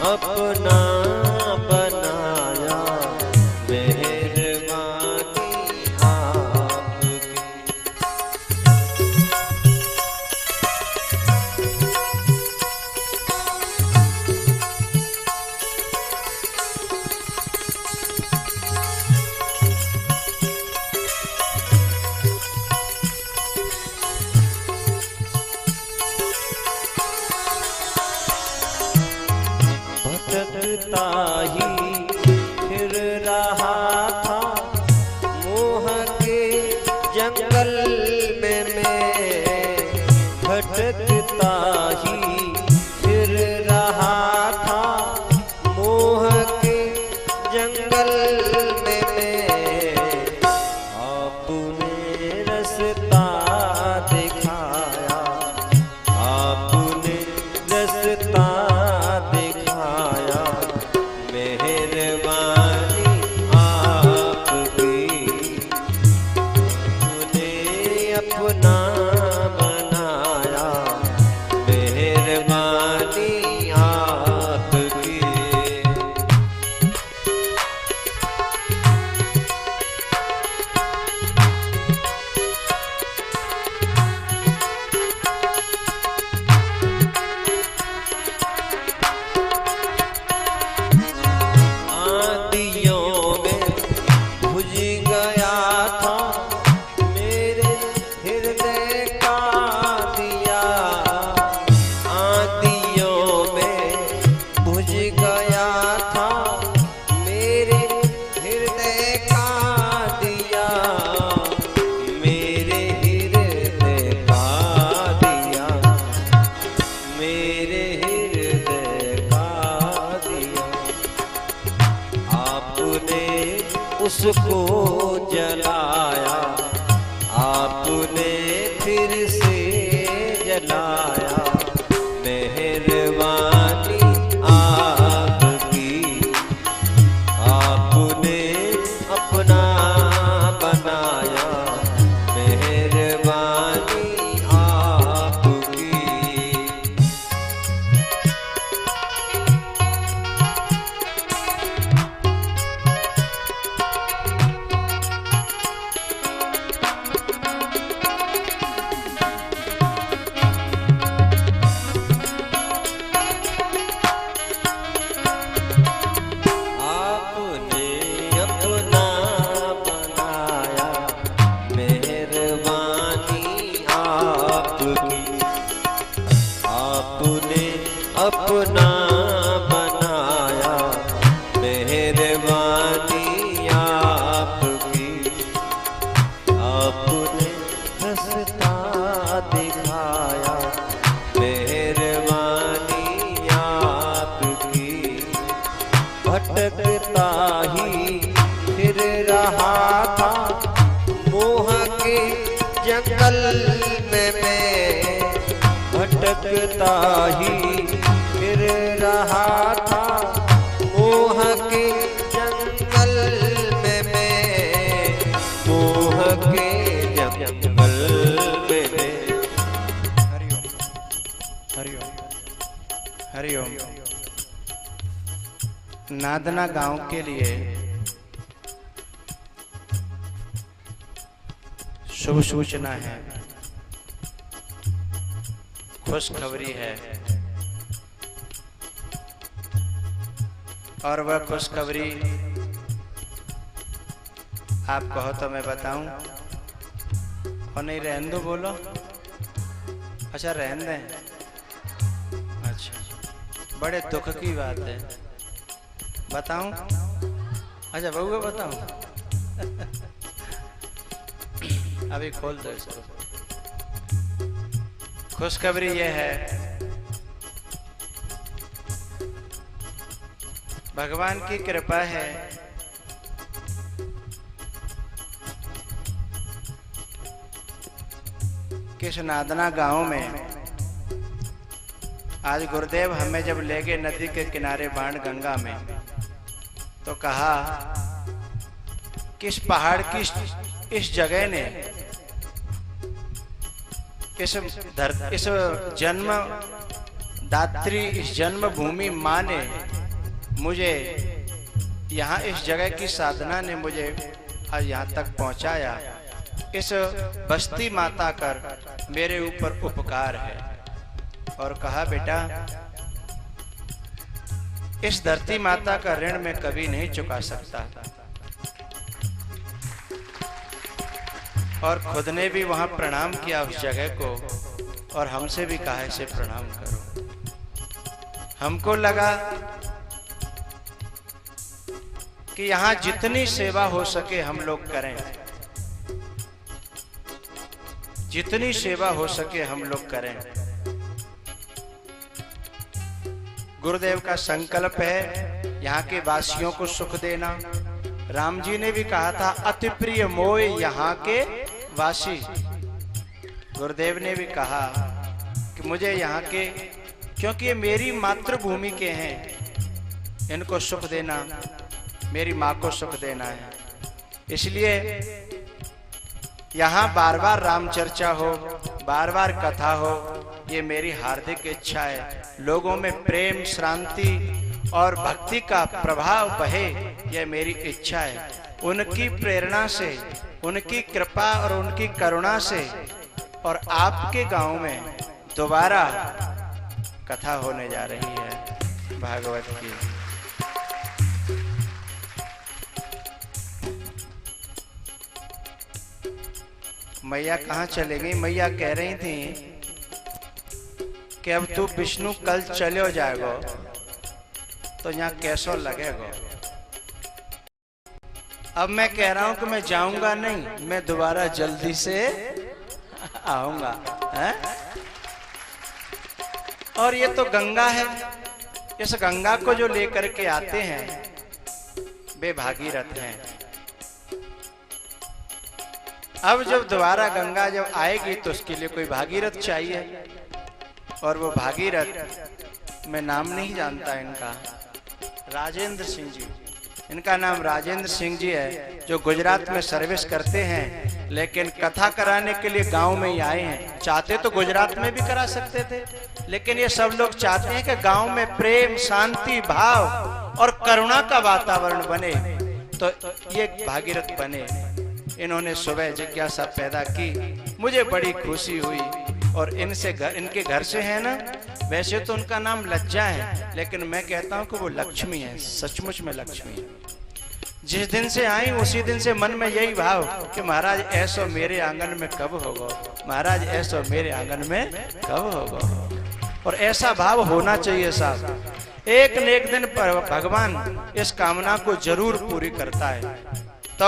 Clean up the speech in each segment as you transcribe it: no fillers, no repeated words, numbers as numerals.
अपना बनाया मेहरबानी आपकी। भटकता ही फिर रहा था मोह के जंगल में मैं, भटकता ही फिर रहा था मोह के जंगल में मैं। आपने रास्ता दिखाया, आपने रास्ता मेहरबानी आपकी। तूने अपना बनाया मेहरबानी आपकी। उसको जलाया, आपने फिर से जलाया मेहरबानी आपकी। आपने अपना बनाया मेहरबानी आपकी। अपना बनाया मेहरबानी आपकी। आपने रास्ता दिखाया मेहरबानी आपकी। भटकता ही फिर रहा था मोह के जंगल में मैं, भटकता ही फिर रहा था मोह के जंगल में मैं, मोह के जंगल में मैं। हरिओम हरिओम हरिओम। नादना गांव के लिए शुभ सूचना है, खुशखबरी है। और वह खुशखबरी आप कहो तो मैं बताऊं, और नहीं रहने दो बोलो। अच्छा रहने दें। अच्छा बड़े दुख की बात है, बताऊं? अच्छा बउआ बताऊं? अभी खोल दो इसको। खुशखबरी यह है, भगवान की कृपा है कि इस नादना गांव में आज गुरुदेव हमें जब ले गए नदी के किनारे बाण गंगा में, तो कहा कि इस पहाड़ की इस जगह ने, इस जन्म दात्री, इस जन्मभूमि माँ ने मुझे यहाँ इस जगह की साधना ने मुझे आज यहाँ तक पहुँचाया। इस बस्ती माता कर मेरे ऊपर उपकार है। और कहा बेटा इस धरती माता का ऋण मैं कभी नहीं चुका सकता। और खुद ने भी वहां प्रणाम किया उस जगह को, और हमसे भी कहा इसे प्रणाम करो। हमको लगा कि यहाँ जितनी सेवा हो सके हम लोग करें, जितनी सेवा हो सके हम लोग करें। गुरुदेव का संकल्प है यहाँ के वासियों को सुख देना। राम जी ने भी कहा था अति प्रिय मोय यहाँ के वासी। गुरुदेव ने भी कहा कि मुझे यहाँ के, क्योंकि ये मेरी मातृभूमि के हैं, इनको सुख देना, मेरी माँ को सुख देना है। इसलिए यहाँ बार बार राम चर्चा हो, बार बार कथा हो, ये मेरी हार्दिक इच्छा है। लोगों में प्रेम, शांति और भक्ति का प्रभाव बहे, यह मेरी इच्छा है। उनकी प्रेरणा से, उनकी कृपा और उनकी करुणा से और आपके गांव में दोबारा कथा होने जा रही है भागवत की। मैया कहाँ चले गई? मैया कह रही थी कि अब तू विष्णु कल चले जाएगा तो यहाँ कैसो लगेगा। अब मैं कह रहा हूं कि मैं जाऊंगा नहीं, मैं दोबारा जल्दी से आऊंगा है? और ये तो गंगा है, इस गंगा को जो लेकर के आते हैं वे भागीरथ हैं। अब जब दोबारा गंगा जब आएगी तो उसके लिए कोई भागीरथ चाहिए, और वो भागीरथ मैं नाम नहीं जानता इनका, राजेंद्र सिंह जी, इनका नाम राजेंद्र सिंह जी है, जो गुजरात में सर्विस करते हैं, लेकिन कथा कराने के लिए गांव में ही आए हैं। चाहते तो गुजरात में भी करा सकते थे, लेकिन ये सब लोग चाहते हैं कि गांव में प्रेम, शांति, भाव और करुणा का वातावरण बने, तो ये भागीरथ बने। इन्होंने सुबह जिज्ञासा पैदा की, मुझे बड़ी खुशी हुई। और इनके घर से है ना, वैसे तो उनका नाम लज्जा है, लेकिन मैं कहता हूं कि वो लक्ष्मी है, सचमुच में लक्ष्मी है। जिस दिन से आई उसी दिन से मन में यही भाव कि महाराज ऐसो मेरे आंगन में कब होगा, महाराज ऐसो मेरे आंगन में कब होगा। और ऐसा भाव होना चाहिए साहब। एक न एक दिन पर भगवान इस कामना को जरूर पूरी करता है। तो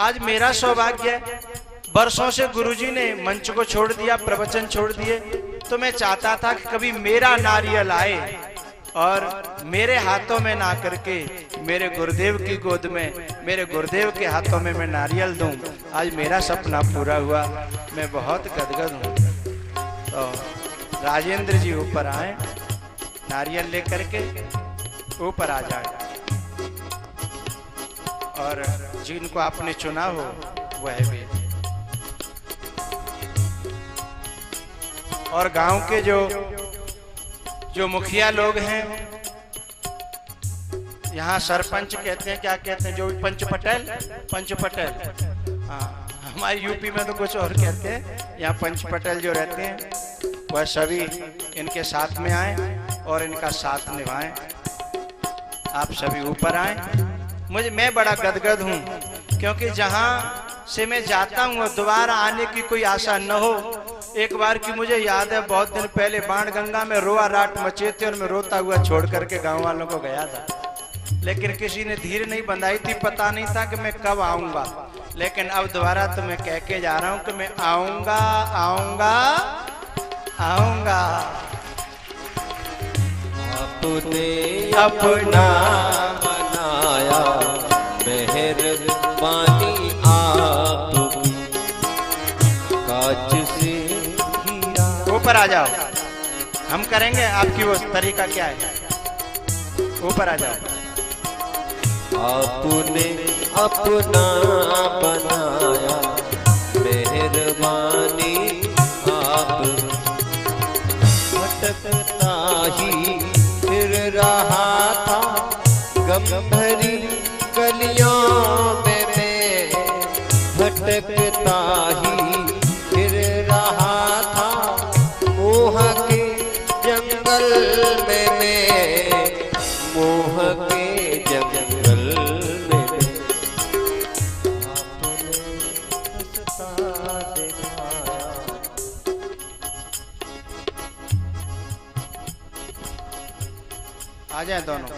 आज मेरा सौभाग्य है, वर्षों से गुरुजी ने मंच को छोड़ दिया, प्रवचन छोड़ दिए, तो मैं चाहता था कि कभी मेरा नारियल आए और मेरे हाथों में ना करके मेरे गुरुदेव की गोद में, मेरे गुरुदेव के हाथों में मैं नारियल दूं। आज मेरा सपना पूरा हुआ, मैं बहुत गदगद हूँ। तो राजेंद्र जी ऊपर आए, नारियल लेकर के ऊपर आ जाए, और जिनको आपने चुना हो वह भी। और गांव के जो मुखिया लोग हैं, यहाँ सरपंच कहते हैं, क्या कहते हैं, जो पंच पटेल, हाँ हमारे यूपी में तो कुछ और कहते हैं, यहाँ पंच पटेल जो रहते हैं वह सभी इनके साथ में आए और इनका साथ निभाएं। आप सभी ऊपर आए। मैं बड़ा गदगद हूँ, क्योंकि जहाँ से मैं जाता हूँ दोबारा आने की कोई आशा न हो। एक बार की मुझे याद है, बहुत दिन पहले बाणगंगा में रोआ राट मचे थे और मैं रोता हुआ छोड़ करके गांव वालों को गया था, लेकिन किसी ने धीर नहीं बंधाई थी, पता नहीं था कि मैं कब आऊंगा। लेकिन अब दोबारा तो मैं कह के जा रहा हूं कि मैं आऊंगा आऊंगा आऊंगा। आपने अपना बनाया, मेहरबानी आपकी, काज से ऊपर आ जाओ, हम करेंगे आपकी वो तरीका क्या है। ऊपर आ जाओ। आपने अपना बनाया, मेहरबानी आप, भटकता ही फिर रहा था, मोह के जंगल में आपने रास्ता दिखाया। आ जाए दोनों।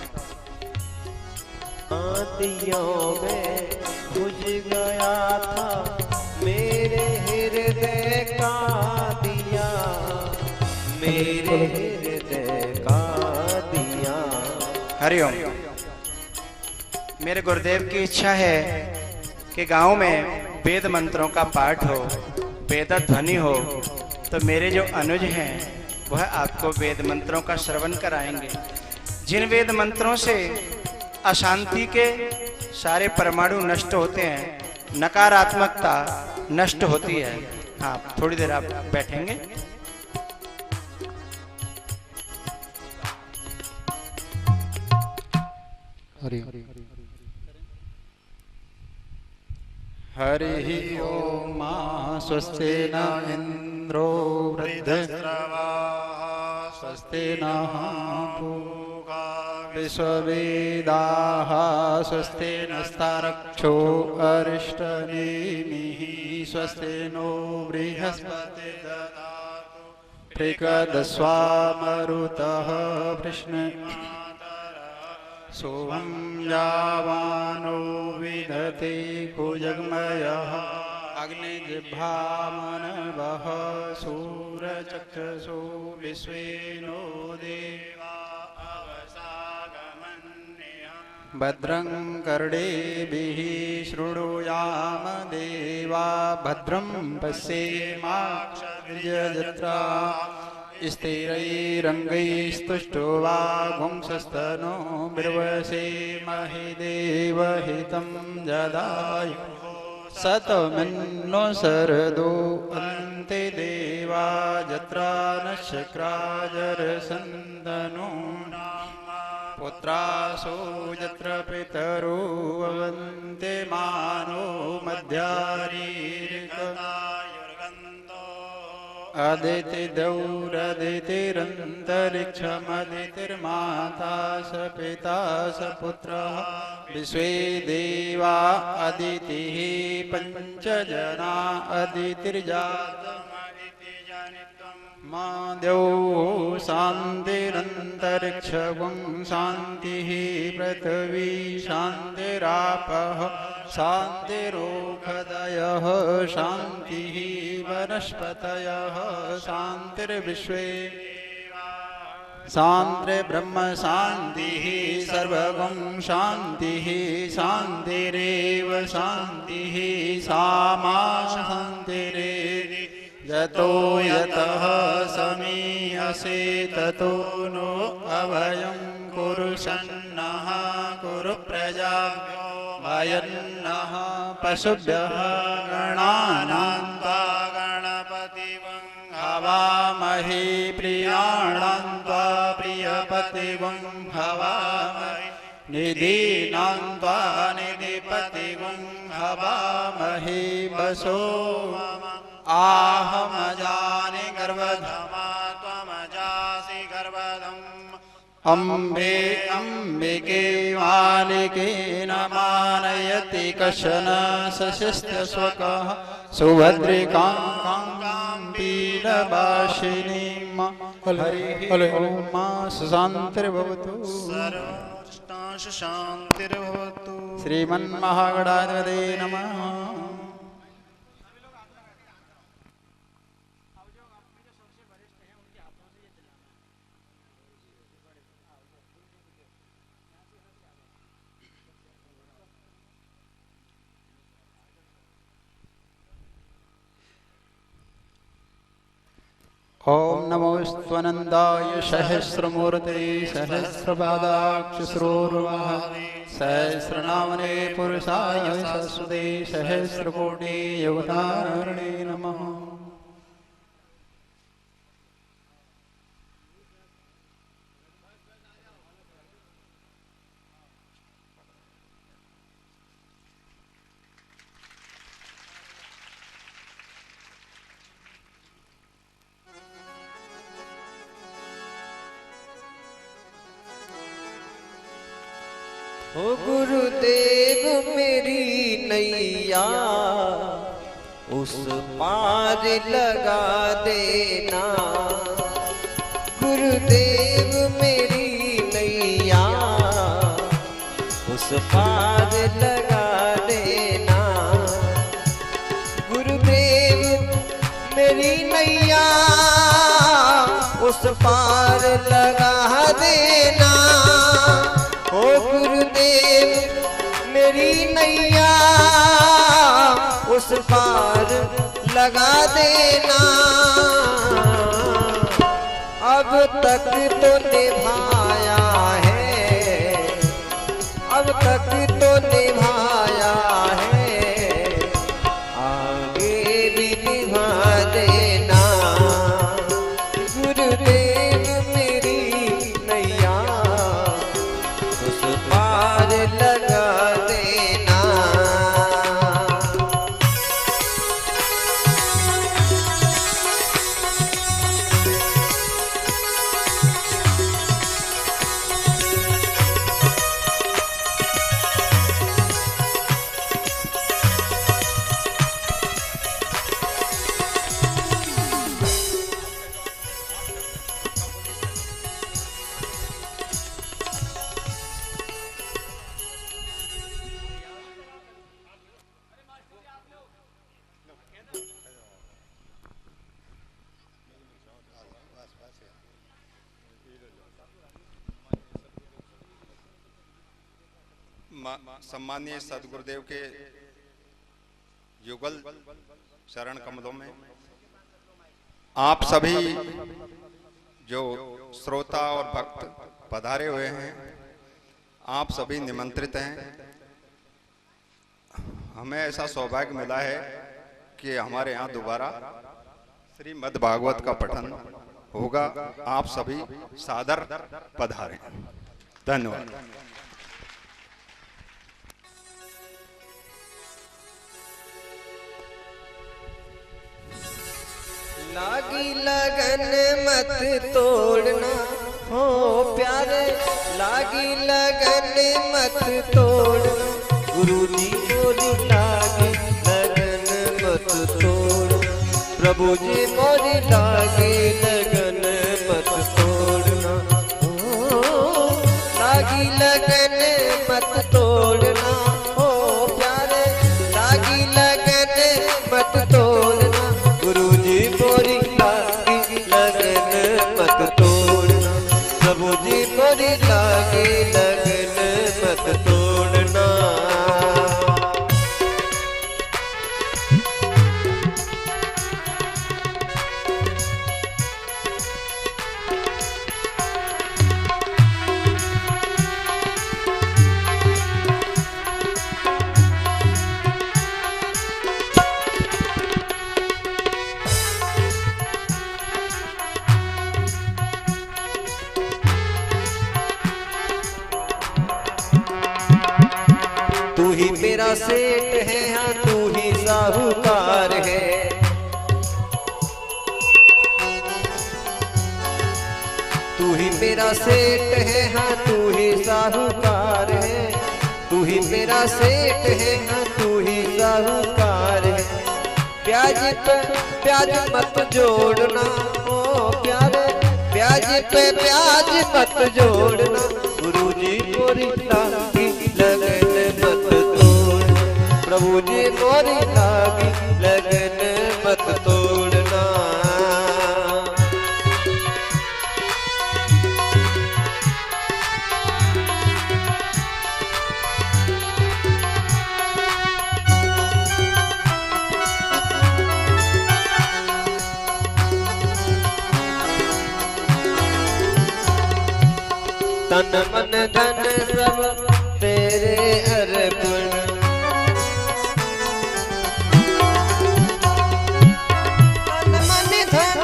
आदियों में बुझ गया था मेरे हृदय का दिया, मेरे हृदय का दिया। हरिओम। मेरे गुरुदेव की इच्छा है कि गांव में वेद मंत्रों का पाठ हो, वेद ध्वनि हो, तो मेरे जो अनुज हैं वह आपको वेद मंत्रों का श्रवण कराएंगे। जिन वेद मंत्रों से अशांति के सारे परमाणु नष्ट होते हैं, नकारात्मकता नष्ट होती है। हाँ, थोड़ी देर आप बैठेंगे। हरि ओम। स्वस्ति न इंद्रो वृद्धश्रवाः स्वस्ति नः पूषा विश्ववेदाः स्वस्ति नस्तारक्षो अरिष्टनेमिः स्वस्ति नो बृहस्पतिर्दधातु प्रकदस्वामरुतः सोऽहं यावानो विदते भुजगमयः अग्निजिह्वामनवः सूरचक्षुषो विश्वेनो देवा अवसागमन्यः भद्रं कर्णेभिः शृणुयाम देवा भद्रं पश्येमाक्षभिर्यजत्राः स्थिरैरङ्गैस्तुष्टुवा पुंसस्तनो बिर्वसेमहि देवहितं जदायु सतमिन्नो शरदो अन्ते देवा जत्रा नश्क्राजरसन्दनो पुत्रासो यत्र पितरो अवन्ते मानो मध्यारीर्गतायुर्गन्धो अदिति दौरदितिरन्तरिक्षमदितिर्माता स पिता स पुत्रः विश्वे देवा अदितिः पञ्चजना अदितिर्जातमदितिजनित्वम् मा द्यौः शान्तिरन्तरिक्षं शान्तिः पृथिवी शान्तिरापः शान्तिरोषधयः शान्तिः वनस्पतयः शान्तिर्विश्वे शान्तिर्ब्रह्म शान्तिः सर्वगं शान्तिः शान्तिरेव शान्तिः सामा शान्तिरेव यतो यतः समीयसे ततो नो अभयं कुरु सन्नः कुरु प्रजाभ्यो भयन्नः पशुभ्यः गणानां त्वा गणपतिवं हवामहे प्रियाणां त्वा प्रियपतिवं हवामहे निधीनां त्वा निधिपतिवं हवामहे वसो आहमजानि गर्भधमा त्वमजासि गर्भधम् अम्बे अम्बिके मालिके न मानयति कशन सशिष्टस्वकः सुभद्रिकां पीडभाषिणीं हरिः ॐ शान्तिर्भवतु शान्तिर्भवतु। श्रीमन्महागणाधिपतये नमः। ओम नमो स्वनंदाय सहस्रमूर्ते सहस्रपादाक्षस्रोर्वः सहस्रनामने पुरुषाय सरस्वते सहस्रकोटि अवतारिणे नमः। ओ गुरुदेव मेरी नैया उस पार लगा देना। गुरुदेव मेरी नैया उस पार लगा देना। गुरुदेव मेरी नैया उस पार लगा देना। ओ गुरुदेव मेरी नैया उस पार लगा देना। अब तक तो निभाया है, अब तक तो निभाया है, आगे भी निभा देना। गुरुदेव मेरी नैया उस पार लगा देना। सम्मानीय सदगुरुदेव के युगल शरण कमलों में आप सभी जो श्रोता और भक्त पधारे हुए हैं, आप सभी निमंत्रित हैं। हमें ऐसा सौभाग्य मिला है कि हमारे यहाँ दोबारा श्रीमद् भागवत का पठन होगा। आप सभी सादर पधारें। धन्यवाद। लागी लगन मत तोड़ना हो प्यारे, लागी लगन मत तोड़ना। गुरुजी मोरी लागी लगन मत तोड़ना। प्रभु जी मोरी लागी लगन मत तोड़ना। ओ लागी लगन मत तोड़ना हो प्यारे, लागी लगन मत तोड़ना। गुरुजी मोरी लागी लगन मत तोड़ना। प्रभु जी मोरी लागी लगन मत तोड़ना। तू ही मेरा सेठ है, हाँ तू ही साहूकार है। तू ही मेरा सेठ है, हाँ तू ही साहूकार है। तू ही मेरा सेठ है, हाँ तू ही साहूकार है। ब्याज पे ब्याज मत जोड़ना ओ प्यारे, ब्याज पे ब्याज मत जोड़ना। गुरुजी मोरी लागी लगन मत तोड़ना। प्रभु जी मोरी लागी लगन मत तोड़ना। तन मन धन सब तेरे अर्पण। तन मन धन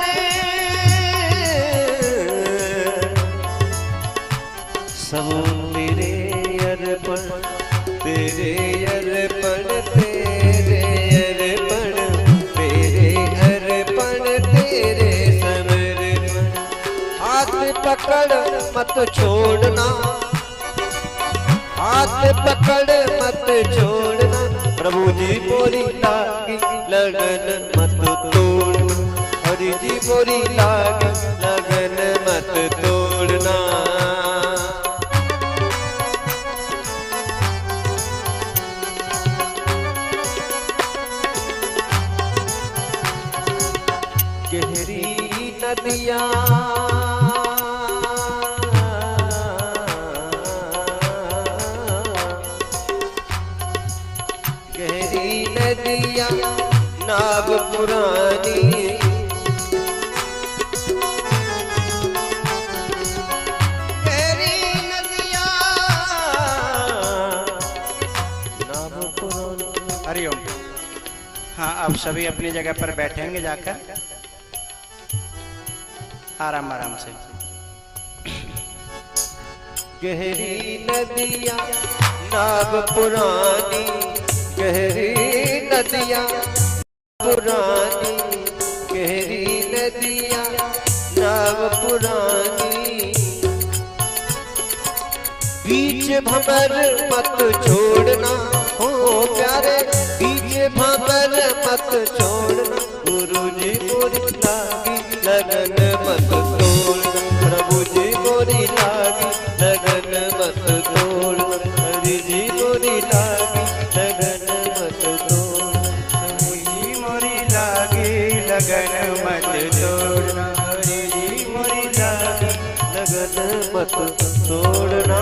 सब तेरे अर्पण। तेरे अर्पण तेरे अर्पण तेरे अर्पण तेरे समर्पण। हाथ पकड़ मत छोड़ना, हाथ हाथ पकड़ मत छोड़ना, प्रभु जी मोरी लागी लगन मत तोड़ना, हरि जी मोरी लागी लगन मत तोड़ना। गहरी नदिया गहरी नदिया नाव पुरानी, गहरी नदिया नाव पुरानी। हरिओम। हाँ, अब सभी अपनी जगह पर बैठेंगे जाकर आराम आराम से। गहरी नदिया नाव पुरानी, गहरी नदिया पुरानी, गहरी नदिया नाव पुरानी। बीच भंवर मत छोड़ना हो प्यारे, बीच भंवर मत छोड़ना, गुरु जी मोरी लागी लगन मत तोड़ना, प्रभु जी मोरी लागी लगन मत तोड़ना, हरि जी मोरी लागी लगन मत तोड़ना, हरि जी मोरी लागी लगन मत तोड़ना, हरि जी मोरी लागी लगन मत तोड़ना।